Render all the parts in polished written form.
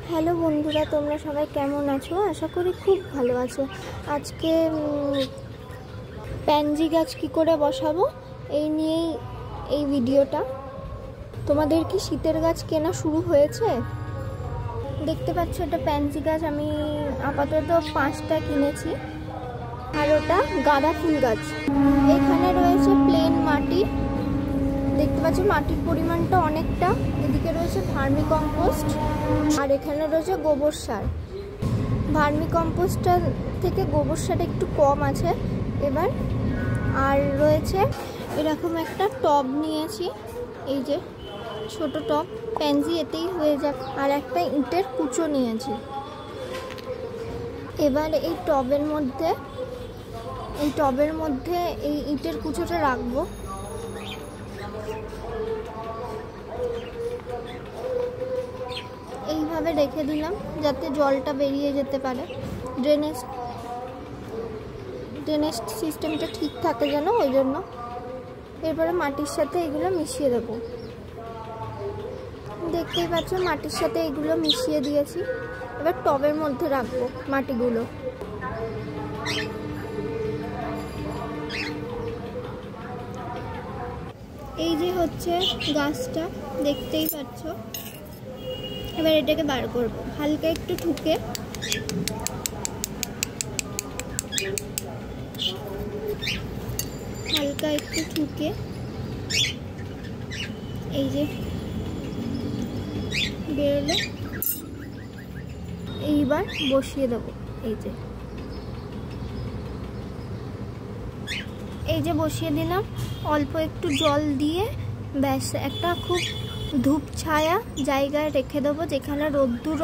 Hello বন্ধুরা, তোমরা সবাই কেমন আছো? আশা করি খুব ভালো আছো। আজকে প্যানজি গাছ কী করে বসাবো এই নিয়েই এই ভিডিওটা। তোমাদের কি শীতের গাছ কেনা শুরু হয়েছে? দেখতে পাচ্ছ এটা প্যানজি গাছ। আমি আপাতত 5টা কিনেছি, আর ওটা গাঁদা ফুল গাছ। এখানে রয়েছে প্লেন মাটি, দেখতে পাচ্ছ মাটির পরিমাণটা অনেকটা। এদিকে রয়েছে ভার্মি কম্পোস্ট, আর এখানে রয়েছে গোবর সার। ভার্মি কম্পোস্টটা থেকে গোবর সার একটু কম আছে এবার। আর রয়েছে এরকম একটা টব নিয়েছি, এই যে ছোট টব, প্যানজি এতেই হয়ে যাক। আর একটা ইটের কুচো নিয়েছি। এবার এই টবের মধ্যে এই ইটের কুচোটা রাখবো। এইভাবে রেখে দিলাম যাতে জলটা বেরিয়ে যেতে পারে, ড্রেনেজ সিস্টেমটা ঠিক থাকে যেন, ওই জন্য। এরপরে মাটির সাথে এগুলো মিশিয়ে দেবো। দেখতেই পাচ্ছ মাটির সাথে এগুলো মিশিয়ে দিয়েছি। এবার টবের মধ্যে রাখবো মাটিগুলো। এই যে হচ্ছে গাছটা, দেখতেই পাচ্ছ। এবার এটাকে বার করবো হালকা একটু ঠুকে। এই যে বেরোলো। এইবার বসিয়ে দেবো। এই যে বসিয়ে দিলাম। অল্প একটু জল দিয়ে ব্যাস একটা খুব ধূপ ছায়া জায়গায় রেখে দেবো, যেখানে রোদ্দুর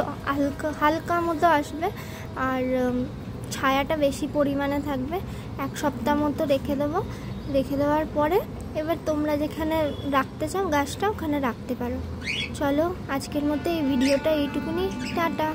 হালকা মতো আসবে আর ছায়াটা বেশি পরিমাণে থাকবে। 1 সপ্তাহ মতো রেখে দেবো। রেখে দেওয়ার পরে এবার তোমরা যেখানে রাখতে চাও গাছটা ওখানে রাখতে পারো। চলো আজকের মতো এই ভিডিওটা এইটুকুনি। টাটা।